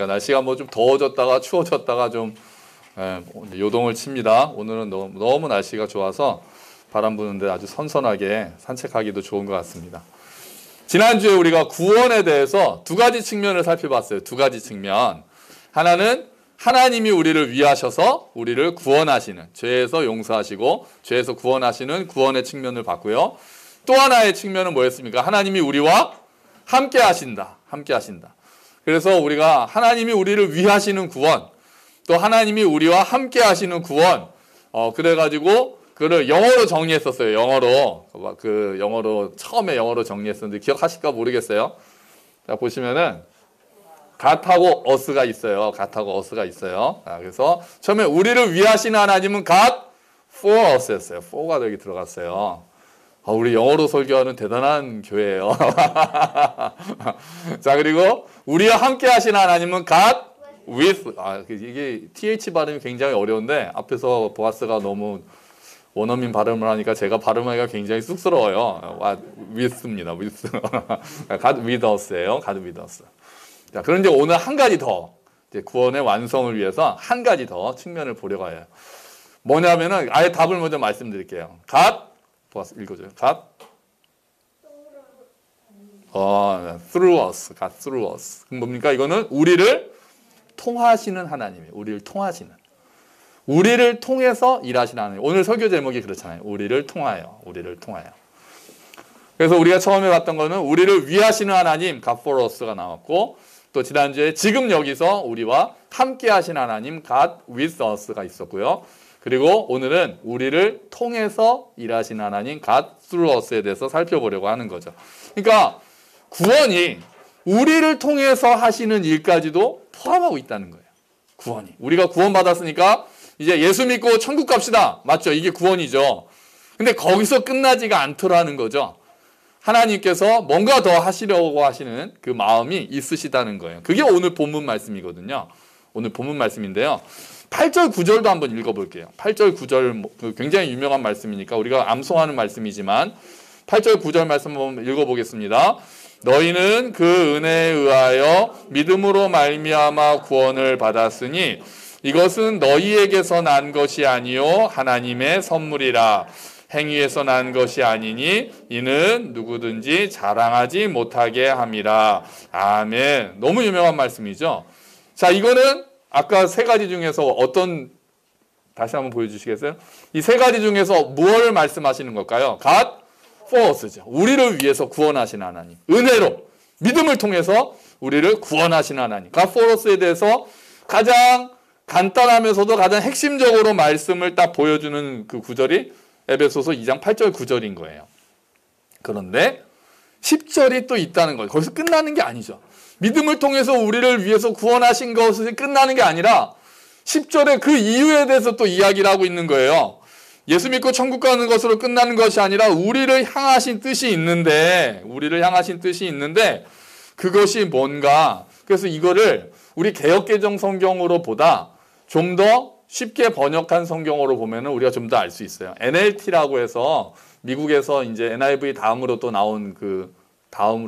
그러니까 날씨가 뭐 좀 더워졌다가 추워졌다가 좀 요동을 칩니다. 오늘은 너무 날씨가 좋아서 바람 부는데 아주 선선하게 산책하기도 좋은 것 같습니다. 지난주에 우리가 구원에 대해서 두 가지 측면을 살펴봤어요. 두 가지 측면. 하나는 하나님이 우리를 위하셔서 우리를 구원하시는, 죄에서 용서하시고 죄에서 구원하시는 구원의 측면을 봤고요. 또 하나의 측면은 뭐였습니까? 하나님이 우리와 함께 하신다. 함께 하신다. 그래서 우리가 하나님이 우리를 위하시는 구원, 또 하나님이 우리와 함께 하시는 구원, 그래가지고 그걸 영어로 정리했었어요. 영어로 처음에 영어로 정리했었는데 기억하실까 모르겠어요. 자, 보시면은 God하고 us가 있어요. God하고 us가 있어요. 그래서 처음에 우리를 위하시는 하나님은 God for us였어요. for가 여기 들어갔어요. 우리 영어로 설교하는 대단한 교회예요. 자, 그리고 우리와 함께 하시는 하나님은 God with, 이게 th 발음이 굉장히 어려운데 앞에서 보아스가 너무 원어민 발음을 하니까 제가 발음하기가 굉장히 쑥스러워요. with입니다. with. God with us예요. God with us. 자, 그런데 오늘 한 가지 더, 이제 구원의 완성을 위해서 한 가지 더 측면을 보려고 해요. 뭐냐면은 아예 답을 먼저 말씀드릴게요. God, 보아스 읽어줘요. God through us. God through us. 그럼 뭡니까? 이거는 우리를 통하시는 하나님이에요. 우리를 통하시는. 우리를 통해서 일하시는 하나님. 오늘 설교 제목이 그렇잖아요. 우리를 통하여. 우리를 통하여. 그래서 우리가 처음에 봤던 거는 우리를 위하시는 하나님, God for us가 나왔고, 또 지난주에 지금 여기서 우리와 함께 하시는 하나님, God with us가 있었고요. 그리고 오늘은 우리를 통해서 일하시는 하나님, God through us에 대해서 살펴보려고 하는 거죠. 그러니까 구원이 우리를 통해서 하시는 일까지도 포함하고 있다는 거예요. 구원이. 우리가 구원받았으니까 이제 예수 믿고 천국 갑시다. 맞죠? 이게 구원이죠. 근데 거기서 끝나지가 않더라는 거죠. 하나님께서 뭔가 더 하시려고 하시는 그 마음이 있으시다는 거예요. 그게 오늘 본문 말씀이거든요. 오늘 본문 말씀인데요. 8절 9절도 한번 읽어볼게요. 8절 9절 굉장히 유명한 말씀이니까 우리가 암송하는 말씀이지만 8절 9절 말씀 한번 읽어보겠습니다. 너희는 그 은혜에 의하여 믿음으로 말미암아 구원을 받았으니 이것은 너희에게서 난 것이 아니요 하나님의 선물이라. 행위에서 난 것이 아니니 이는 누구든지 자랑하지 못하게 함이라. 아멘. 너무 유명한 말씀이죠. 자, 이거는 아까 세 가지 중에서 다시 한번 보여주시겠어요? 이 세 가지 중에서 무엇을 말씀하시는 걸까요? God for us죠. 우리를 위해서 구원하신 하나님. 은혜로 믿음을 통해서 우리를 구원하신 하나님. God for us에 대해서 가장 간단하면서도 가장 핵심적으로 말씀을 딱 보여주는 그 구절이 에베소서 2장 8절 9절인 거예요. 그런데 10절이 또 있다는 거예요. 거기서 끝나는 게 아니죠. 믿음을 통해서 우리를 위해서 구원하신 것이 끝나는 게 아니라 10절에 그 이유에 대해서 또 이야기를 하고 있는 거예요. 예수 믿고 천국 가는 것으로 끝나는 것이 아니라 우리를 향하신 뜻이 있는데 그것이 뭔가. 그래서 이거를 우리 개역개정 성경으로 보다 좀 더 쉽게 번역한 성경으로 보면은 우리가 좀 더 알 수 있어요. NLT라고 해서 미국에서 이제 NIV 다음으로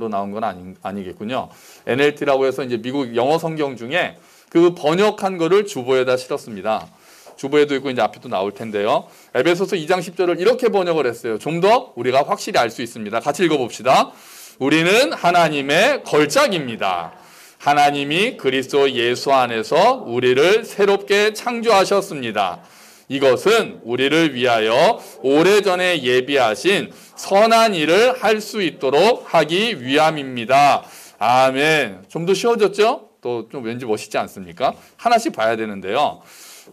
나온 건 아니겠군요. NLT라고 해서 이제 미국 영어 성경 중에 그 번역한 거를 주보에다 실었습니다. 주보에도 있고 이제 앞에도 나올 텐데요. 에베소서 2장 10절을 이렇게 번역을 했어요. 좀 더 우리가 확실히 알 수 있습니다. 같이 읽어봅시다. 우리는 하나님의 걸작입니다. 하나님이 그리스도 예수 안에서 우리를 새롭게 창조하셨습니다. 이것은 우리를 위하여 오래전에 예비하신 선한 일을 할 수 있도록 하기 위함입니다. 아멘. 좀 더 쉬워졌죠? 또 좀 왠지 멋있지 않습니까? 하나씩 봐야 되는데요.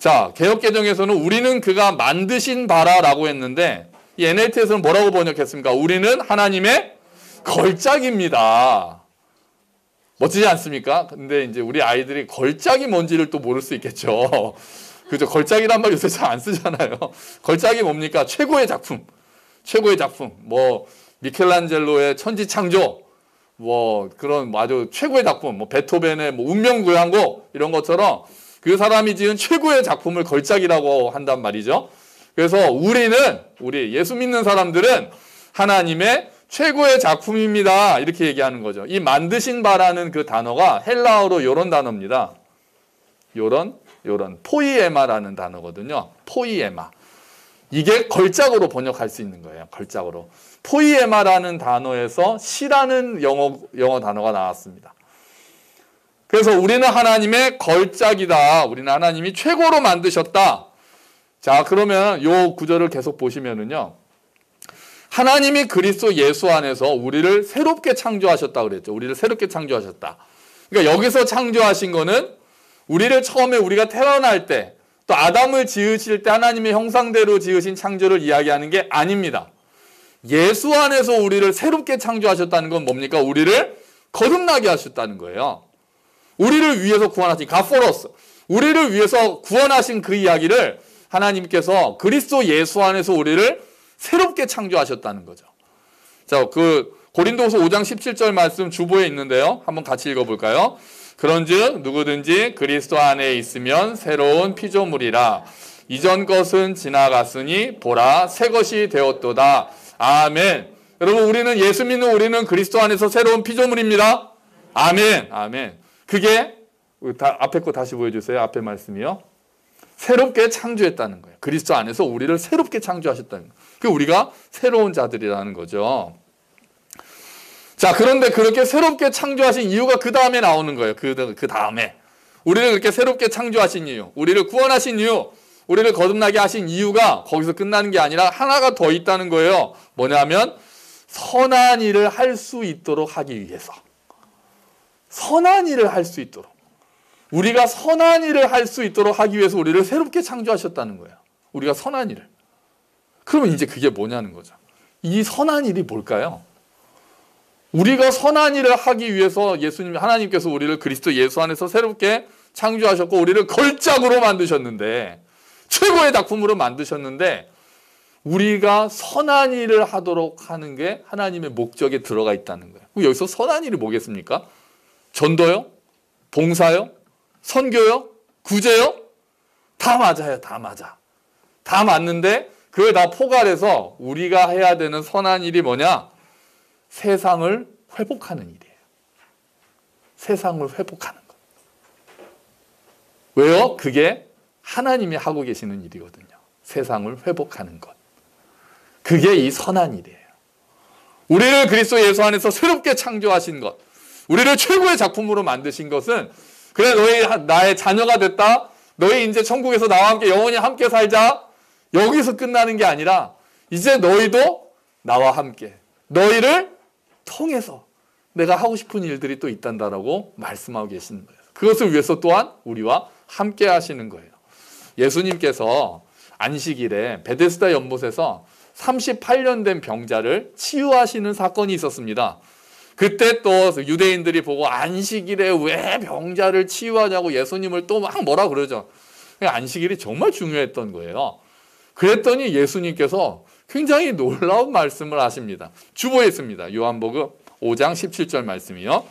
자, 개역개정에서는 우리는 그가 만드신 바라라고 했는데 이 NLT에서는 뭐라고 번역했습니까? 우리는 하나님의 걸작입니다. 멋지지 않습니까? 근데 이제 우리 아이들이 걸작이 뭔지를 또 모를 수 있겠죠. 그죠? 걸작이란 말 요새 잘 안 쓰잖아요. 걸작이 뭡니까? 최고의 작품. 뭐 미켈란젤로의 천지창조. 뭐 그런 아주 최고의 작품. 뭐 베토벤의 운명구양곡 이런 것처럼 그 사람이 지은 최고의 작품을 걸작이라고 한단 말이죠. 그래서 우리 예수 믿는 사람들은 하나님의 최고의 작품입니다. 이렇게 얘기하는 거죠. 이 만드신 바라는 그 단어가 헬라어로 요런 단어입니다. 요런 포이에마라는 단어거든요. 포이에마. 이게 걸작으로 번역할 수 있는 거예요. 걸작으로. 포이에마라는 단어에서 시라는 영어 단어가 나왔습니다. 그래서 우리는 하나님의 걸작이다. 우리는 하나님이 최고로 만드셨다. 자, 그러면 요 구절을 계속 보시면은요. 하나님이 그리스도 예수 안에서 우리를 새롭게 창조하셨다 그랬죠. 우리를 새롭게 창조하셨다. 그러니까 여기서 창조하신 거는 우리를 처음에 우리가 태어날 때 또 아담을 지으실 때 하나님의 형상대로 지으신 창조를 이야기하는 게 아닙니다. 예수 안에서 우리를 새롭게 창조하셨다는 건 뭡니까? 우리를 거듭나게 하셨다는 거예요. 우리를 위해서 구원하신 God for us. 우리를 위해서 구원하신 그 이야기를 하나님께서 그리스도 예수 안에서 우리를 새롭게 창조하셨다는 거죠. 자, 그 고린도후서 5장 17절 말씀 주보에 있는데요. 한번 같이 읽어볼까요? 그런즉 누구든지 그리스도 안에 있으면 새로운 피조물이라. 이전 것은 지나갔으니 보라 새 것이 되었도다. 아멘. 여러분, 우리는 예수 믿는 우리는 그리스도 안에서 새로운 피조물입니다. 아멘. 아멘. 그게 앞에 거 다시 보여주세요. 앞에 말씀이요. 새롭게 창조했다는 거예요. 그리스도 안에서 우리를 새롭게 창조하셨다는 거예요. 그 우리가 새로운 자들이라는 거죠. 자, 그런데 그렇게 새롭게 창조하신 이유가 그 다음에 나오는 거예요. 그 다음에. 우리를 그렇게 새롭게 창조하신 이유, 우리를 구원하신 이유, 우리를 거듭나게 하신 이유가 거기서 끝나는 게 아니라 하나가 더 있다는 거예요. 뭐냐면 선한 일을 할 수 있도록 하기 위해서. 선한 일을 할 수 있도록. 우리가 선한 일을 할 수 있도록 하기 위해서 우리를 새롭게 창조하셨다는 거예요. 우리가 선한 일을. 그러면 이제 그게 뭐냐는 거죠. 이 선한 일이 뭘까요? 우리가 선한 일을 하기 위해서 하나님께서 우리를 그리스도 예수 안에서 새롭게 창조하셨고 우리를 걸작으로 만드셨는데 최고의 작품으로 만드셨는데 우리가 선한 일을 하도록 하는 게 하나님의 목적에 들어가 있다는 거예요. 그럼 여기서 선한 일이 뭐겠습니까? 전도요? 봉사요? 선교요? 구제요? 다 맞아요. 다 맞아. 다 맞는데 그걸 다 포괄해서 우리가 해야 되는 선한 일이 뭐냐? 세상을 회복하는 일이에요. 세상을 회복하는 것. 왜요? 그게 하나님이 하고 계시는 일이거든요. 세상을 회복하는 것. 그게 이 선한 일이에요. 우리를 그리스도 예수 안에서 새롭게 창조하신 것. 우리를 최고의 작품으로 만드신 것은 그래 너희 나의 자녀가 됐다. 너희 이제 천국에서 나와 함께 영원히 함께 살자. 여기서 끝나는 게 아니라 이제 너희도 나와 함께 너희를 통해서 내가 하고 싶은 일들이 또 있단다라고 말씀하고 계시는 거예요. 그것을 위해서 또한 우리와 함께 하시는 거예요. 예수님께서 안식일에 베데스다 연못에서 38년 된 병자를 치유하시는 사건이 있었습니다. 그때 또 유대인들이 보고 안식일에 왜 병자를 치유하냐고 예수님을 또 막 뭐라 그러죠. 안식일이 정말 중요했던 거예요. 그랬더니 예수님께서 굉장히 놀라운 말씀을 하십니다. 주보에 있습니다. 요한복음 5장 17절 말씀이요.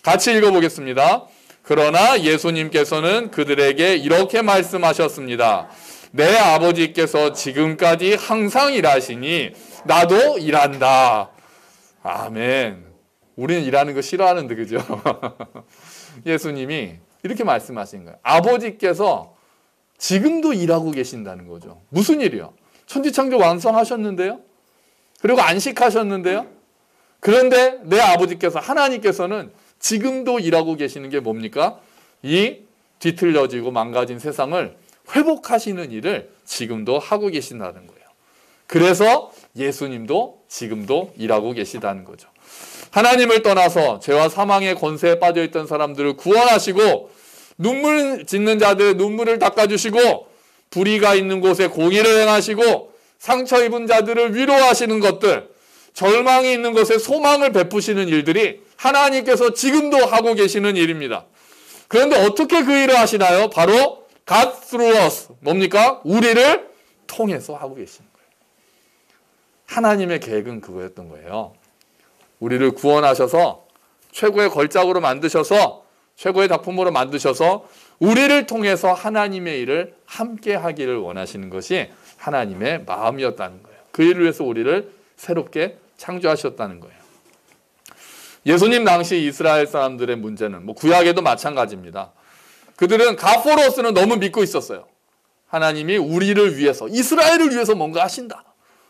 같이 읽어보겠습니다. 그러나 예수님께서는 그들에게 이렇게 말씀하셨습니다. 내 아버지께서 지금까지 항상 일하시니 나도 일한다. 아멘. 우리는 일하는 거 싫어하는데 그죠? 예수님이 이렇게 말씀하신 거예요. 아버지께서 지금도 일하고 계신다는 거죠. 무슨 일이요? 천지창조 완성하셨는데요. 그리고 안식하셨는데요. 그런데 내 아버지께서 하나님께서는 지금도 일하고 계시는 게 뭡니까? 이 뒤틀려지고 망가진 세상을 회복하시는 일을 지금도 하고 계신다는 거예요. 그래서 예수님도 지금도 일하고 계시다는 거죠. 하나님을 떠나서 죄와 사망의 권세에 빠져있던 사람들을 구원하시고 눈물 짓는 자들의 눈물을 닦아주시고 불의가 있는 곳에 공의를 행하시고 상처 입은 자들을 위로하시는 것들, 절망이 있는 곳에 소망을 베푸시는 일들이 하나님께서 지금도 하고 계시는 일입니다. 그런데 어떻게 그 일을 하시나요? 바로 God through us. 뭡니까? 우리를 통해서 하고 계시는 거예요. 하나님의 계획은 그거였던 거예요. 우리를 구원하셔서 최고의 걸작으로 만드셔서 최고의 작품으로 만드셔서 우리를 통해서 하나님의 일을 함께 하기를 원하시는 것이 하나님의 마음이었다는 거예요. 그 일을 위해서 우리를 새롭게 창조하셨다는 거예요. 예수님 당시 이스라엘 사람들의 문제는 뭐 구약에도 마찬가지입니다. 그들은 가포로스는 너무 믿고 있었어요. 하나님이 우리를 위해서, 이스라엘을 위해서 뭔가 하신다.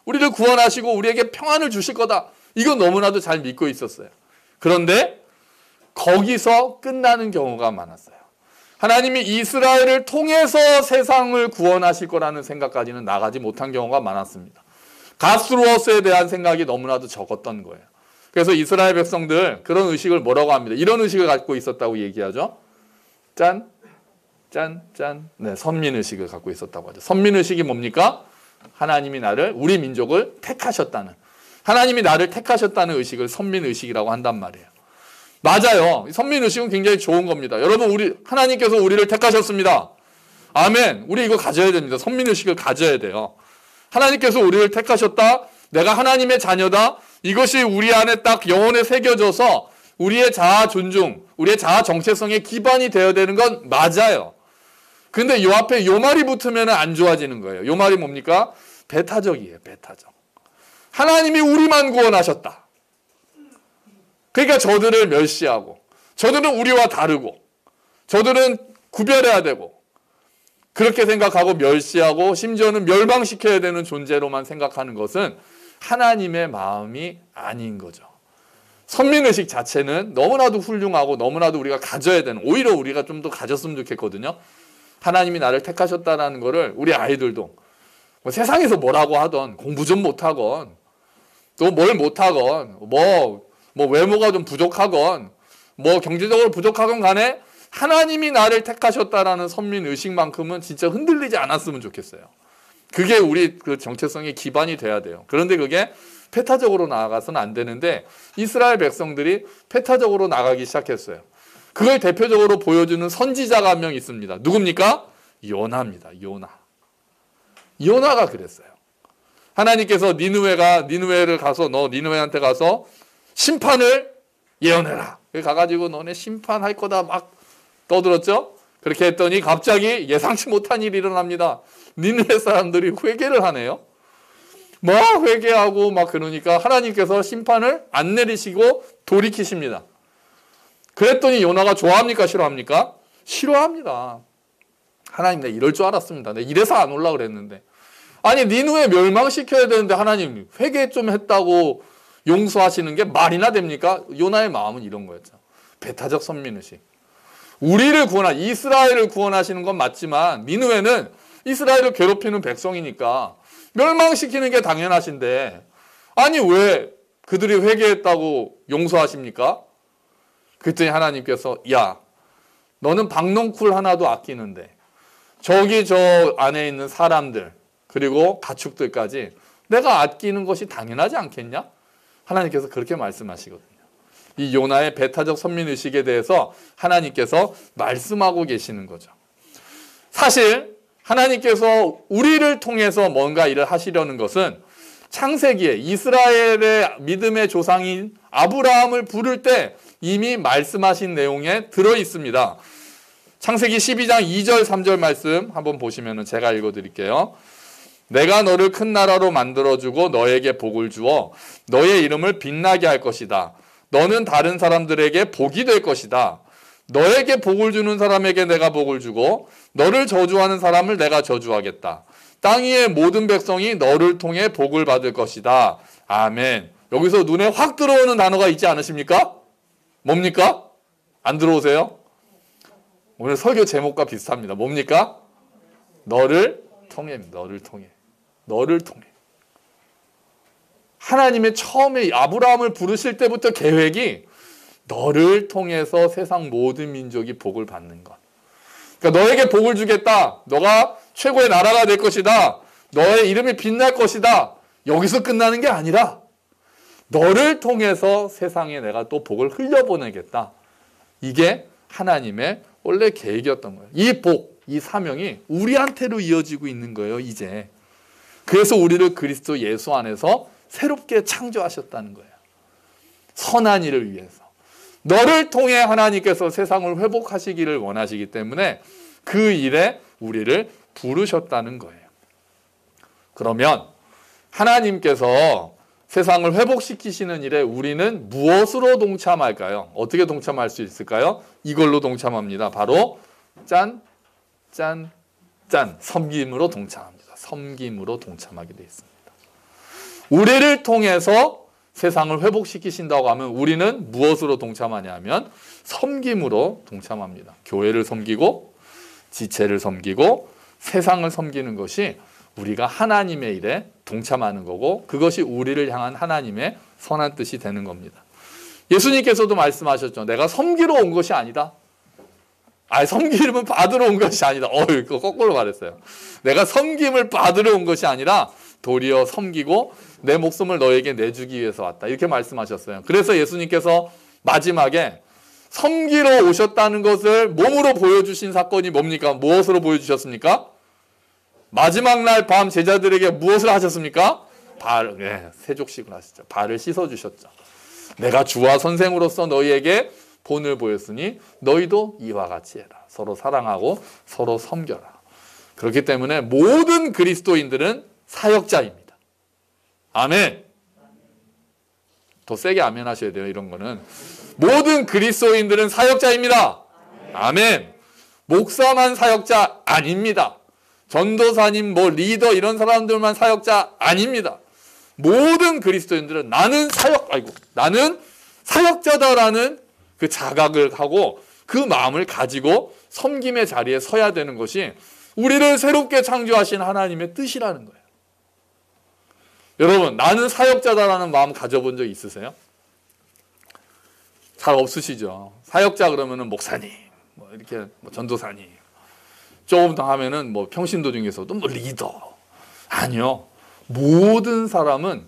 우리를 구원하시고 우리에게 평안을 주실 거다. 이건 너무나도 잘 믿고 있었어요. 그런데 거기서 끝나는 경우가 많았어요. 하나님이 이스라엘을 통해서 세상을 구원하실 거라는 생각까지는 나가지 못한 경우가 많았습니다. 가스루어스에 대한 생각이 너무나도 적었던 거예요. 그래서 이스라엘 백성들 그런 의식을 뭐라고 합니다. 이런 의식을 갖고 있었다고 얘기하죠. 짠, 짠, 짠. 네, 선민의식을 갖고 있었다고 하죠. 선민의식이 뭡니까? 하나님이 나를, 우리 민족을 택하셨다는, 하나님이 나를 택하셨다는 의식을 선민의식이라고 한단 말이에요. 맞아요. 선민의식은 굉장히 좋은 겁니다. 여러분, 하나님께서 우리를 택하셨습니다. 아멘. 우리 이거 가져야 됩니다. 선민의식을 가져야 돼요. 하나님께서 우리를 택하셨다. 내가 하나님의 자녀다. 이것이 우리 안에 딱 영혼에 새겨져서 우리의 자아 존중, 우리의 자아 정체성의 기반이 되어야 되는 건 맞아요. 근데 요 앞에 요 말이 붙으면 안 좋아지는 거예요. 요 말이 뭡니까? 배타적이에요. 배타적. 하나님이 우리만 구원하셨다. 그러니까 저들을 멸시하고, 저들은 우리와 다르고, 저들은 구별해야 되고, 그렇게 생각하고 멸시하고 심지어는 멸망시켜야 되는 존재로만 생각하는 것은 하나님의 마음이 아닌 거죠. 선민의식 자체는 너무나도 훌륭하고 너무나도 우리가 가져야 되는, 오히려 우리가 좀 더 가졌으면 좋겠거든요. 하나님이 나를 택하셨다는 거를 우리 아이들도 뭐 세상에서 뭐라고 하던, 공부 좀 못하건, 또 뭘 못하건, 뭐 외모가 좀 부족하건, 뭐 경제적으로 부족하건 간에 하나님이 나를 택하셨다라는 선민의식만큼은 진짜 흔들리지 않았으면 좋겠어요. 그게 우리 그 정체성의 기반이 돼야 돼요. 그런데 그게 패타적으로 나아가서는 안 되는데 이스라엘 백성들이 패타적으로 나가기 시작했어요. 그걸 대표적으로 보여주는 선지자가 한 명 있습니다. 누굽니까? 요나입니다. 요나가 그랬어요. 하나님께서 니느웨를 가서, 너 니느웨한테 가서 심판을 예언해라. 가가지고 너네 심판할 거다 막 떠들었죠? 그렇게 했더니 갑자기 예상치 못한 일이 일어납니다. 니느웨 사람들이 회개를 하네요. 막 회개하고 막 그러니까 하나님께서 심판을 안 내리시고 돌이키십니다. 그랬더니 요나가 좋아합니까? 싫어합니까? 싫어합니다. 하나님, 내가 이럴 줄 알았습니다. 내가 이래서 안 올라 그랬는데. 아니, 니느웨 멸망시켜야 되는데 하나님 회개 좀 했다고 용서하시는 게 말이나 됩니까? 요나의 마음은 이런 거였죠. 배타적 선민의식. 이스라엘을 구원하시는 건 맞지만 니느웨는 이스라엘을 괴롭히는 백성이니까 멸망시키는 게 당연하신데, 아니 왜 그들이 회개했다고 용서하십니까? 그랬더니 하나님께서, 야, 너는 박농쿨 하나도 아끼는데 저기 저 안에 있는 사람들 그리고 가축들까지 내가 아끼는 것이 당연하지 않겠냐? 하나님께서 그렇게 말씀하시거든요. 이 요나의 배타적 선민의식에 대해서 하나님께서 말씀하고 계시는 거죠. 사실 하나님께서 우리를 통해서 뭔가 일을 하시려는 것은 창세기에 이스라엘의 믿음의 조상인 아브라함을 부를 때 이미 말씀하신 내용에 들어있습니다. 창세기 12장 2절 3절 말씀 한번 보시면 제가 읽어드릴게요. 내가 너를 큰 나라로 만들어주고 너에게 복을 주어 너의 이름을 빛나게 할 것이다. 너는 다른 사람들에게 복이 될 것이다. 너에게 복을 주는 사람에게 내가 복을 주고 너를 저주하는 사람을 내가 저주하겠다. 땅 위의 모든 백성이 너를 통해 복을 받을 것이다. 아멘. 여기서 눈에 확 들어오는 단어가 있지 않으십니까? 뭡니까? 안 들어오세요? 오늘 설교 제목과 비슷합니다. 뭡니까? 너를 통해. 하나님의 처음에 아브라함을 부르실 때부터 계획이 너를 통해서 세상 모든 민족이 복을 받는 것. 그러니까 너에게 복을 주겠다. 너가 최고의 나라가 될 것이다. 너의 이름이 빛날 것이다. 여기서 끝나는 게 아니라 너를 통해서 세상에 내가 또 복을 흘려보내겠다. 이게 하나님의 원래 계획이었던 거예요. 이 복, 이 사명이 우리한테로 이어지고 있는 거예요, 이제. 그래서 우리를 그리스도 예수 안에서 새롭게 창조하셨다는 거예요. 선한 일을 위해서. 너를 통해 하나님께서 세상을 회복하시기를 원하시기 때문에 그 일에 우리를 부르셨다는 거예요. 그러면 하나님께서 세상을 회복시키시는 일에 우리는 무엇으로 동참할까요? 어떻게 동참할 수 있을까요? 이걸로 동참합니다. 바로 짠, 짠, 짠. 섬김으로 동참합니다. 섬김으로 동참하게 되어 있습니다. 우리를 통해서 세상을 회복시키신다고 하면 우리는 무엇으로 동참하냐면 섬김으로 동참합니다. 교회를 섬기고 지체를 섬기고 세상을 섬기는 것이 우리가 하나님의 일에 동참하는 거고 그것이 우리를 향한 하나님의 선한 뜻이 되는 겁니다. 예수님께서도 말씀하셨죠. 내가 섬기러 온 것이 아니다. 섬김을 받으러 온 것이 아니다. 이거 거꾸로 말했어요. 내가 섬김을 받으러 온 것이 아니라 도리어 섬기고 내 목숨을 너에게 내주기 위해서 왔다. 이렇게 말씀하셨어요. 그래서 예수님께서 마지막에 섬기러 오셨다는 것을 몸으로 보여주신 사건이 뭡니까? 무엇으로 보여주셨습니까? 마지막 날 밤 제자들에게 무엇을 하셨습니까? 세족식을 하시죠. 발을 씻어주셨죠. 내가 주와 선생으로서 너희에게 본을 보였으니 너희도 이와 같이 해라. 서로 사랑하고 서로 섬겨라. 그렇기 때문에 모든 그리스도인들은 사역자입니다. 아멘. 더 세게 아멘 하셔야 돼요. 이런 거는. 모든 그리스도인들은 사역자입니다. 아멘. 목사만 사역자 아닙니다. 전도사님, 리더 이런 사람들만 사역자 아닙니다. 모든 그리스도인들은 나는 사역자다라는 그 자각을 하고 그 마음을 가지고 섬김의 자리에 서야 되는 것이 우리를 새롭게 창조하신 하나님의 뜻이라는 거예요. 여러분, 나는 사역자다라는 마음 가져본 적 있으세요? 잘 없으시죠? 사역자 그러면은 목사님, 이렇게 전도사님. 조금 더 하면은 평신도 중에서도 리더. 아니요. 모든 사람은,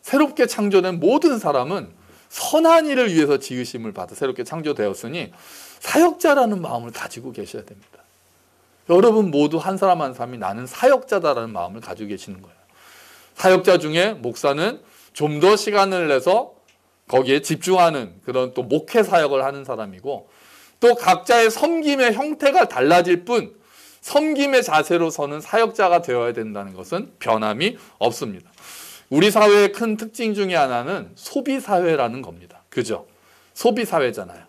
새롭게 창조된 모든 사람은 선한 일을 위해서 지으심을 받아 새롭게 창조되었으니 사역자라는 마음을 가지고 계셔야 됩니다. 여러분 모두 한 사람 한 사람이 나는 사역자다라는 마음을 가지고 계시는 거예요. 사역자 중에 목사는 좀 더 시간을 내서 거기에 집중하는 그런 또 목회 사역을 하는 사람이고 또 각자의 섬김의 형태가 달라질 뿐 섬김의 자세로 서는 사역자가 되어야 된다는 것은 변함이 없습니다. 우리 사회의 큰 특징 중에 하나는 소비사회라는 겁니다. 그죠? 소비사회잖아요.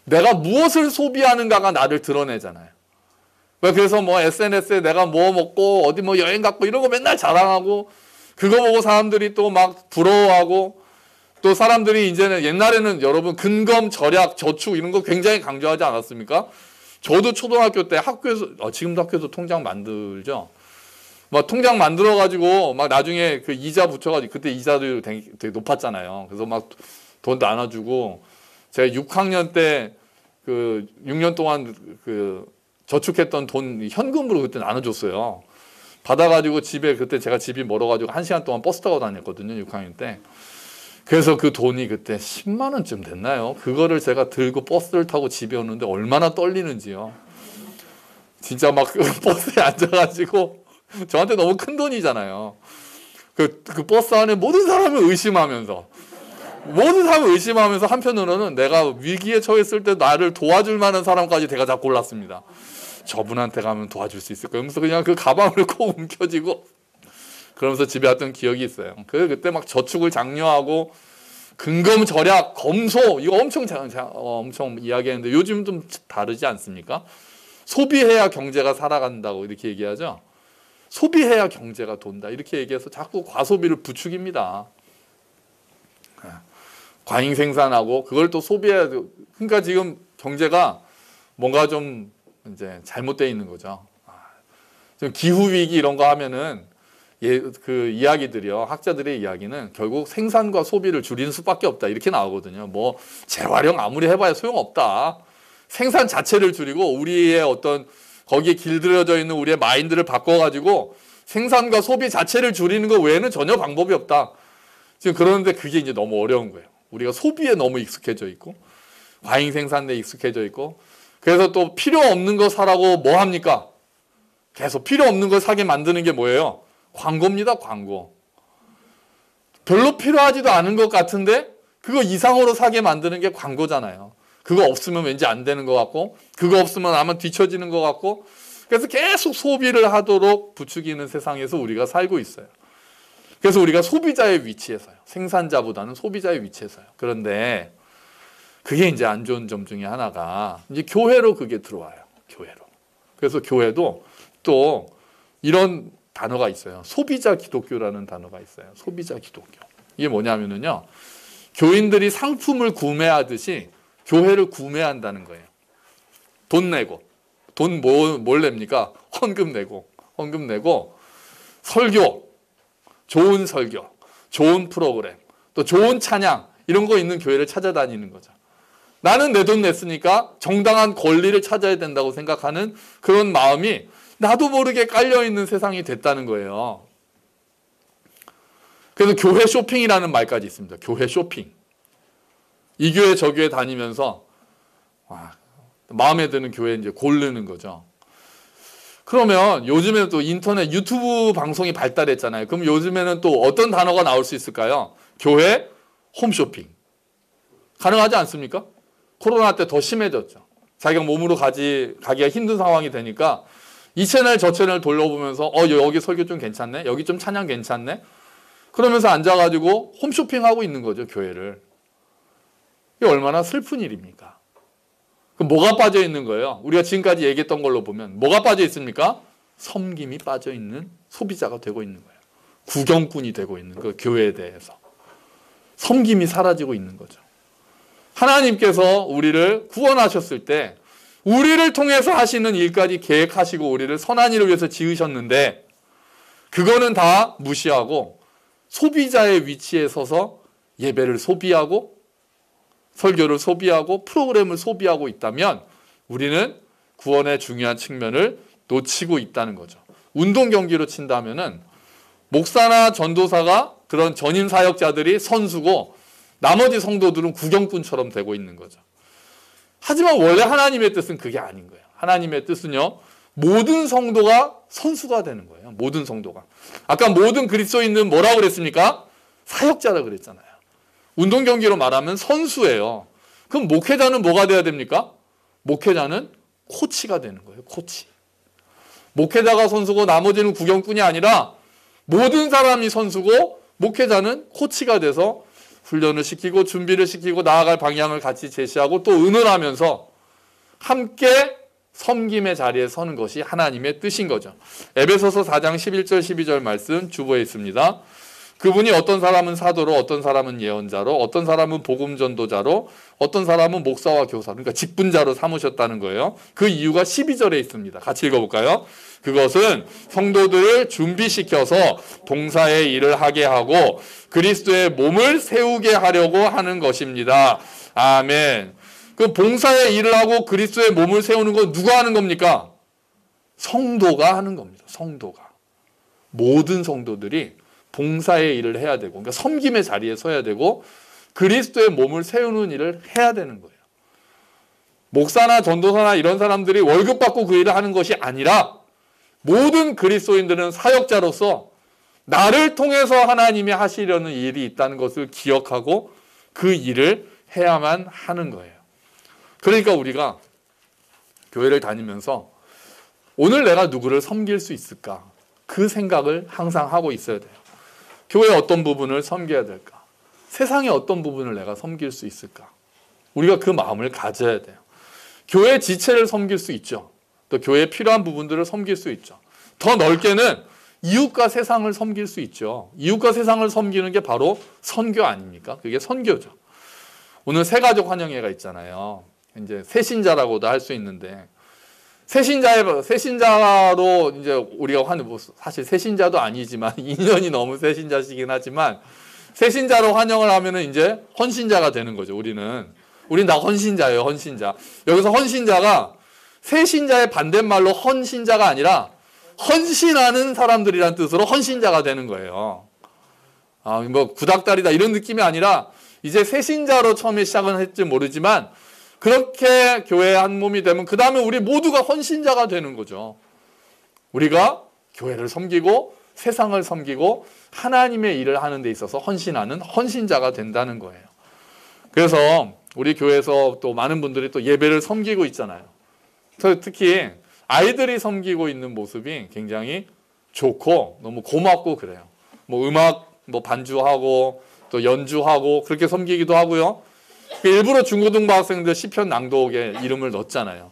내가 무엇을 소비하는가가 나를 드러내잖아요. 그래서 SNS에 내가 뭐 먹고 어디 여행 갔고 이런 거 맨날 자랑하고 그거 보고 사람들이 또 막 부러워하고 또 사람들이 이제는 옛날에는 여러분 근검, 절약, 저축 이런 거 굉장히 강조하지 않았습니까? 저도 초등학교 때 학교에서 지금도 학교에서 통장 만들죠. 통장 만들어가지고 나중에 그 이자 붙여가지고 그때 이자도 되게 높았잖아요. 그래서 돈 나눠주고 제가 6학년 때 그 6년 동안 그 저축했던 돈 현금으로 그때 나눠줬어요. 받아가지고 그때 제가 집이 멀어가지고 1시간 동안 버스 타고 다녔거든요. 6학년 때. 그래서 그 돈이 그때 10만 원쯤 됐나요? 그거를 제가 들고 버스를 타고 집에 오는데 얼마나 떨리는지요. 진짜 버스에 앉아가지고 저한테 너무 큰 돈이잖아요. 그 버스 안에 모든 사람을 의심하면서 한편으로는 내가 위기에 처했을 때 나를 도와줄 만한 사람까지 제가 다 골랐습니다. 저분한테 가면 도와줄 수 있을 거예요. 그러면서 그냥 그 가방을 꼭 움켜쥐고 그러면서 집에 왔던 기억이 있어요. 그때 저축을 장려하고 근검, 절약, 검소 이거 엄청 이야기했는데 요즘 좀 다르지 않습니까? 소비해야 경제가 살아간다고 이렇게 얘기하죠. 소비해야 경제가 돈다 이렇게 얘기해서 자꾸 과소비를 부추깁니다. 과잉 생산하고 그걸 또 소비해야 돼. 그러니까 지금 경제가 뭔가 좀 이제 잘못되어 있는 거죠. 지금 기후 위기 이런 거 하면은 그 이야기들이요. 학자들의 이야기는 결국 생산과 소비를 줄이는 수밖에 없다 이렇게 나오거든요. 재활용 아무리 해봐야 소용없다. 생산 자체를 줄이고 우리의 거기에 길들여져 있는 우리의 마인드를 바꿔가지고 생산과 소비 자체를 줄이는 것 외에는 전혀 방법이 없다. 지금 그러는데 그게 이제 너무 어려운 거예요. 우리가 소비에 너무 익숙해져 있고 과잉 생산에 익숙해져 있고 그래서 또 필요 없는 거 사라고 뭐 합니까? 계속 필요 없는 걸 사게 만드는 게 뭐예요? 광고입니다. 광고. 별로 필요하지도 않은 것 같은데 그거 이상으로 사게 만드는 게 광고잖아요. 그거 없으면 왠지 안 되는 것 같고 그거 없으면 아마 뒤처지는 것 같고 그래서 계속 소비를 하도록 부추기는 세상에서 우리가 살고 있어요. 그래서 우리가 소비자의 위치에서요. 생산자보다는 소비자의 위치에서요. 그런데 그게 이제 안 좋은 점 중에 하나가 이제 교회로 그게 들어와요. 교회로. 그래서 교회도 또 이런 단어가 있어요. 소비자 기독교라는 단어가 있어요. 소비자 기독교. 이게 뭐냐면요. 교인들이 상품을 구매하듯이 교회를 구매한다는 거예요. 돈 내고. 뭘 냅니까? 헌금 내고 설교, 좋은 설교, 좋은 프로그램, 또 좋은 찬양 이런 거 있는 교회를 찾아다니는 거죠. 나는 내 돈 냈으니까 정당한 권리를 찾아야 된다고 생각하는 그런 마음이 나도 모르게 깔려있는 세상이 됐다는 거예요. 그래서 교회 쇼핑이라는 말까지 있습니다. 교회 쇼핑. 이 교회 저 교회 다니면서 마음에 드는 교회 이제 고르는 거죠. 그러면 요즘에는 또 인터넷 유튜브 방송이 발달했잖아요. 그럼 요즘에는 또 어떤 단어가 나올 수 있을까요? 교회 홈쇼핑. 가능하지 않습니까? 코로나 때 더 심해졌죠. 자기가 몸으로 가기가 힘든 상황이 되니까 이 채널 저 채널 돌려보면서 여기 설교 좀 괜찮네? 여기 좀 찬양 괜찮네? 그러면서 앉아가지고 홈쇼핑하고 있는 거죠. 교회를. 이게 얼마나 슬픈 일입니까? 그럼 뭐가 빠져 있는 거예요? 우리가 지금까지 얘기했던 걸로 보면 뭐가 빠져 있습니까? 섬김이 빠져 있는 소비자가 되고 있는 거예요. 구경꾼이 되고 있는 그 교회에 대해서. 섬김이 사라지고 있는 거죠. 하나님께서 우리를 구원하셨을 때 우리를 통해서 하시는 일까지 계획하시고 우리를 선한 일을 위해서 지으셨는데 그거는 다 무시하고 소비자의 위치에 서서 예배를 소비하고 설교를 소비하고 프로그램을 소비하고 있다면 우리는 구원의 중요한 측면을 놓치고 있다는 거죠. 운동 경기로 친다면은 목사나 전도사가 그런 전임 사역자들이 선수고 나머지 성도들은 구경꾼처럼 되고 있는 거죠. 하지만 원래 하나님의 뜻은 그게 아닌 거예요. 하나님의 뜻은요. 모든 성도가 선수가 되는 거예요. 모든 성도가. 아까 모든 그리스도인은 뭐라고 그랬습니까? 사역자라고 그랬잖아요. 운동 경기로 말하면 선수예요. 그럼 목회자는 뭐가 돼야 됩니까? 목회자는 코치가 되는 거예요. 코치. 목회자가 선수고 나머지는 구경꾼이 아니라 모든 사람이 선수고 목회자는 코치가 돼서 훈련을 시키고 준비를 시키고 나아갈 방향을 같이 제시하고 또 의논하면서 함께 섬김의 자리에 서는 것이 하나님의 뜻인 거죠. 에베소서 4장 11절 12절 말씀 주보에 있습니다. 그분이 어떤 사람은 사도로 어떤 사람은 예언자로 어떤 사람은 복음 전도자로 어떤 사람은 목사와 교사 그러니까 직분자로 삼으셨다는 거예요. 그 이유가 12절에 있습니다. 같이 읽어볼까요? 그것은 성도들을 준비시켜서 봉사의 일을 하게 하고 그리스도의 몸을 세우게 하려고 하는 것입니다. 아멘. 그 봉사의 일을 하고 그리스도의 몸을 세우는 건 누가 하는 겁니까? 성도가 하는 겁니다. 성도가. 모든 성도들이 봉사의 일을 해야 되고 그러니까 섬김의 자리에 서야 되고 그리스도의 몸을 세우는 일을 해야 되는 거예요. 목사나 전도사나 이런 사람들이 월급 받고 그 일을 하는 것이 아니라 모든 그리스도인들은 사역자로서 나를 통해서 하나님이 하시려는 일이 있다는 것을 기억하고 그 일을 해야만 하는 거예요. 그러니까 우리가 교회를 다니면서 오늘 내가 누구를 섬길 수 있을까? 그 생각을 항상 하고 있어야 돼요. 교회의 어떤 부분을 섬겨야 될까? 세상의 어떤 부분을 내가 섬길 수 있을까? 우리가 그 마음을 가져야 돼요. 교회 지체를 섬길 수 있죠. 또 교회에 필요한 부분들을 섬길 수 있죠. 더 넓게는 이웃과 세상을 섬길 수 있죠. 이웃과 세상을 섬기는 게 바로 선교 아닙니까? 그게 선교죠. 오늘 새가족 환영회가 있잖아요. 이제 새신자라고도 할 수 있는데 새신자로 이제 우리가 사실 새신자도 아니지만 2년이 넘은 새신자시긴 하지만 새신자로 환영을 하면은 이제 헌신자가 되는 거죠. 우리는 다 헌신자예요. 헌신자. 여기서 헌신자가 새신자의 반대말로 헌신자가 아니라 헌신하는 사람들이란 뜻으로 헌신자가 되는 거예요. 뭐 구닥다리다 이런 느낌이 아니라 이제 새신자로 처음에 시작은 했지 모르지만 그렇게 교회의 한 몸이 되면 그 다음에 우리 모두가 헌신자가 되는 거죠. 우리가 교회를 섬기고 세상을 섬기고 하나님의 일을 하는 데 있어서 헌신하는 헌신자가 된다는 거예요. 그래서 우리 교회에서 또 많은 분들이 또 예배를 섬기고 있잖아요. 특히 아이들이 섬기고 있는 모습이 굉장히 좋고 너무 고맙고 그래요. 뭐 음악 뭐 반주하고 또 연주하고 그렇게 섬기기도 하고요. 일부러 중고등부 학생들 시편 낭독에 이름을 넣었잖아요.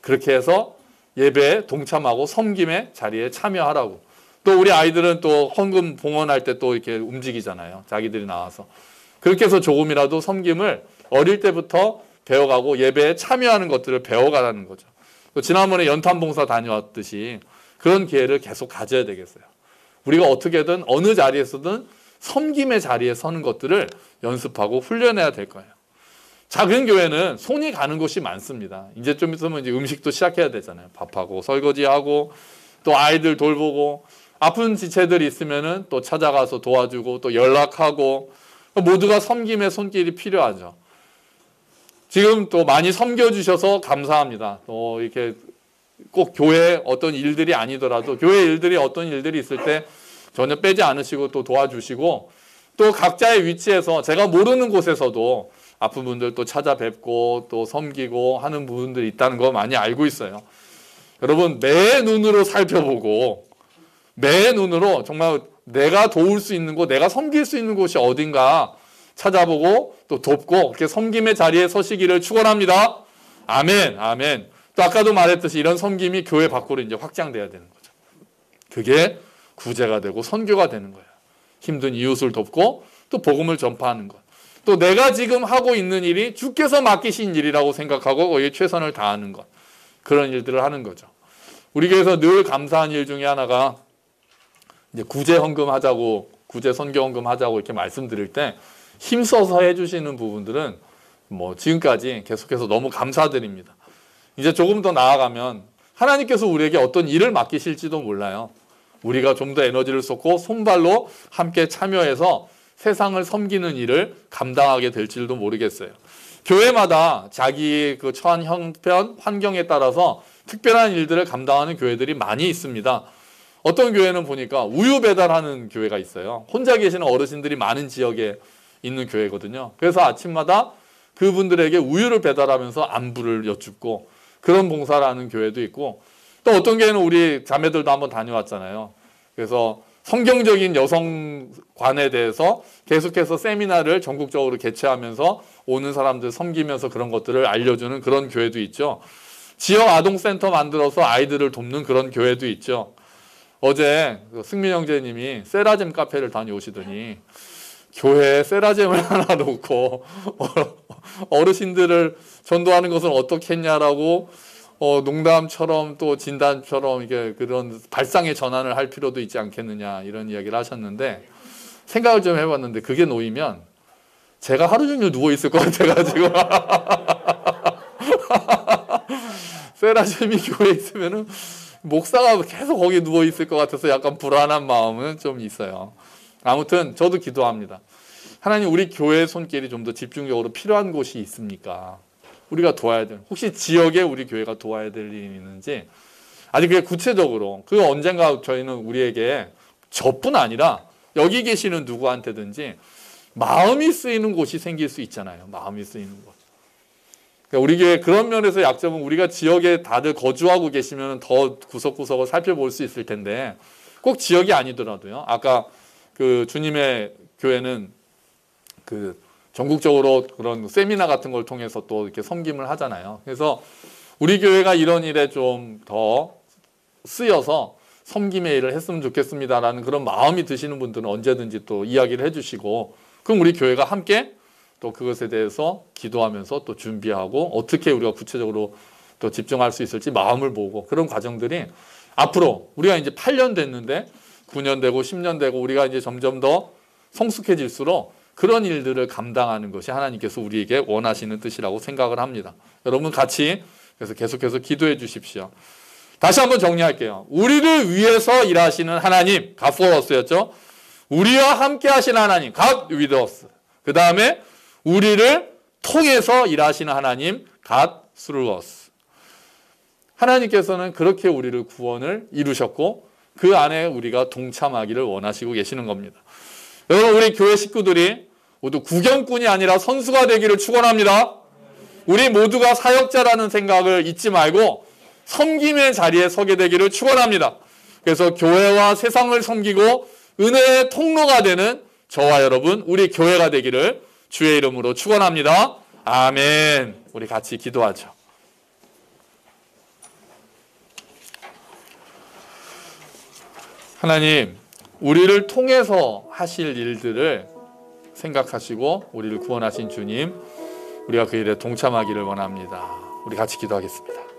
그렇게 해서 예배에 동참하고 섬김의 자리에 참여하라고. 또 우리 아이들은 또 헌금 봉헌할 때 또 이렇게 움직이잖아요. 자기들이 나와서. 그렇게 해서 조금이라도 섬김을 어릴 때부터 배워가고 예배에 참여하는 것들을 배워가라는 거죠. 지난번에 연탄봉사 다녀왔듯이 그런 기회를 계속 가져야 되겠어요. 우리가 어떻게든 어느 자리에서든 섬김의 자리에 서는 것들을 연습하고 훈련해야 될 거예요. 작은 교회는 손이 가는 곳이 많습니다. 이제 좀 있으면 이제 음식도 시작해야 되잖아요. 밥하고 설거지하고 또 아이들 돌보고 아픈 지체들이 있으면은 또 찾아가서 도와주고 또 연락하고 모두가 섬김의 손길이 필요하죠. 지금 또 많이 섬겨주셔서 감사합니다. 또 이렇게 꼭 교회 어떤 일들이 아니더라도 교회 일들이 어떤 일들이 있을 때 전혀 빼지 않으시고 또 도와주시고 또 각자의 위치에서 제가 모르는 곳에서도 아픈 분들 또 찾아뵙고 또 섬기고 하는 부분들이 있다는 거 많이 알고 있어요. 여러분 매 눈으로 살펴보고 매 눈으로 정말 내가 도울 수 있는 곳, 내가 섬길 수 있는 곳이 어딘가 찾아보고 또 돕고 이렇게 섬김의 자리에 서시기를 축원합니다. 아멘, 아멘. 또 아까도 말했듯이 이런 섬김이 교회 밖으로 이제 확장돼야 되는 거죠. 그게 구제가 되고 선교가 되는 거예요. 힘든 이웃을 돕고 또 복음을 전파하는 것. 또 내가 지금 하고 있는 일이 주께서 맡기신 일이라고 생각하고 거기에 최선을 다하는 것. 그런 일들을 하는 거죠. 우리 교회에서 늘 감사한 일 중에 하나가 이제 구제 헌금 하자고, 구제 선교 헌금 하자고 이렇게 말씀드릴 때 힘써서 해주시는 부분들은 뭐 지금까지 계속해서 너무 감사드립니다. 이제 조금 더 나아가면 하나님께서 우리에게 어떤 일을 맡기실지도 몰라요. 우리가 좀 더 에너지를 쏟고 손발로 함께 참여해서 세상을 섬기는 일을 감당하게 될지도 모르겠어요. 교회마다 자기 그 처한 형편, 환경에 따라서 특별한 일들을 감당하는 교회들이 많이 있습니다. 어떤 교회는 보니까 우유 배달하는 교회가 있어요. 혼자 계시는 어르신들이 많은 지역에 있는 교회거든요. 그래서 아침마다 그분들에게 우유를 배달하면서 안부를 여쭙고 그런 봉사를 하는 교회도 있고 또 어떤 교회는 우리 자매들도 한번 다녀왔잖아요. 그래서 성경적인 여성관에 대해서 계속해서 세미나를 전국적으로 개최하면서 오는 사람들 섬기면서 그런 것들을 알려주는 그런 교회도 있죠. 지역 아동센터 만들어서 아이들을 돕는 그런 교회도 있죠. 어제 승민 형제님이 세라젬 카페를 다녀오시더니 교회에 세라젬을 하나 놓고 어르신들을 전도하는 것은 어떻게 했냐라고 농담처럼 또 진단처럼 이게 그런 발상의 전환을 할 필요도 있지 않겠느냐 이런 이야기를 하셨는데 생각을 좀 해봤는데 그게 놓이면 제가 하루 종일 누워 있을 것 같아가지고 세라젬이 교회에 있으면은 목사가 계속 거기 누워 있을 것 같아서 약간 불안한 마음은 좀 있어요. 아무튼 저도 기도합니다. 하나님 우리 교회의 손길이 좀 더 집중적으로 필요한 곳이 있습니까? 우리가 도와야 될 혹시 지역에 우리 교회가 도와야 될 일이 있는지 아직 그게 구체적으로 그 언젠가 저희는 우리에게 저뿐 아니라 여기 계시는 누구한테든지 마음이 쓰이는 곳이 생길 수 있잖아요. 마음이 쓰이는 곳. 그러니까 우리 교회 그런 면에서 약점은 우리가 지역에 다들 거주하고 계시면 더 구석구석을 살펴볼 수 있을 텐데 꼭 지역이 아니더라도요. 아까 그 주님의 교회는 그 전국적으로 그런 세미나 같은 걸 통해서 또 이렇게 섬김을 하잖아요. 그래서 우리 교회가 이런 일에 좀 더 쓰여서 섬김의 일을 했으면 좋겠습니다라는 그런 마음이 드시는 분들은 언제든지 또 이야기를 해주시고 그럼 우리 교회가 함께 또 그것에 대해서 기도하면서 또 준비하고 어떻게 우리가 구체적으로 또 집중할 수 있을지 마음을 모으고 그런 과정들이 앞으로 우리가 이제 8년 됐는데 9년 되고 10년 되고 우리가 이제 점점 더 성숙해질수록 그런 일들을 감당하는 것이 하나님께서 우리에게 원하시는 뜻이라고 생각을 합니다. 여러분 같이 그래서 계속해서 기도해 주십시오. 다시 한번 정리할게요. 우리를 위해서 일하시는 하나님, God for us였죠. 우리와 함께 하시는 하나님, God with us. 그 다음에 우리를 통해서 일하시는 하나님, God through us. 하나님께서는 그렇게 우리를 구원을 이루셨고 그 안에 우리가 동참하기를 원하시고 계시는 겁니다. 여러분 우리 교회 식구들이 모두 구경꾼이 아니라 선수가 되기를 축원합니다. 우리 모두가 사역자라는 생각을 잊지 말고 섬김의 자리에 서게 되기를 축원합니다. 그래서 교회와 세상을 섬기고 은혜의 통로가 되는 저와 여러분, 우리 교회가 되기를 주의 이름으로 축원합니다. 아멘. 우리 같이 기도하죠. 하나님, 우리를 통해서 하실 일들을 생각하시고 우리를 구원하신 주님, 우리가 그 일에 동참하기를 원합니다. 우리 같이 기도하겠습니다.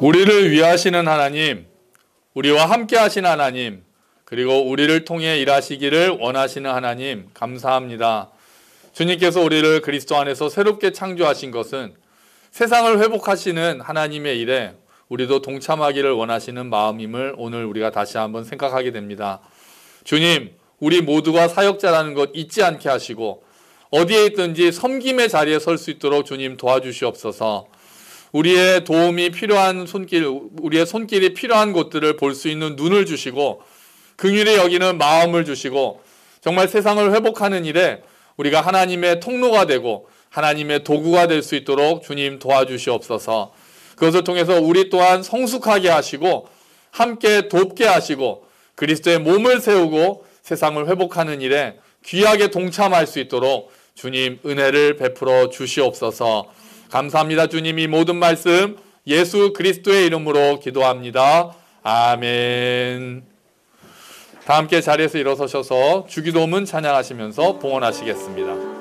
우리를 위하시는 하나님, 우리와 함께 하시는 하나님, 그리고 우리를 통해 일하시기를 원하시는 하나님, 감사합니다. 주님께서 우리를 그리스도 안에서 새롭게 창조하신 것은 세상을 회복하시는 하나님의 일에 우리도 동참하기를 원하시는 마음임을 오늘 우리가 다시 한번 생각하게 됩니다. 주님, 우리 모두가 사역자라는 것 잊지 않게 하시고 어디에 있든지 섬김의 자리에 설 수 있도록 주님 도와주시옵소서. 우리의 도움이 필요한 우리의 손길이 필요한 곳들을 볼 수 있는 눈을 주시고 긍휼히 여기는 마음을 주시고 정말 세상을 회복하는 일에 우리가 하나님의 통로가 되고 하나님의 도구가 될 수 있도록 주님 도와주시옵소서. 그것을 통해서 우리 또한 성숙하게 하시고 함께 돕게 하시고 그리스도의 몸을 세우고 세상을 회복하는 일에 귀하게 동참할 수 있도록 주님 은혜를 베풀어 주시옵소서. 감사합니다. 주님, 이 모든 말씀 예수 그리스도의 이름으로 기도합니다. 아멘. 다 함께 자리에서 일어서셔서 주기도문 찬양하시면서 봉헌하시겠습니다.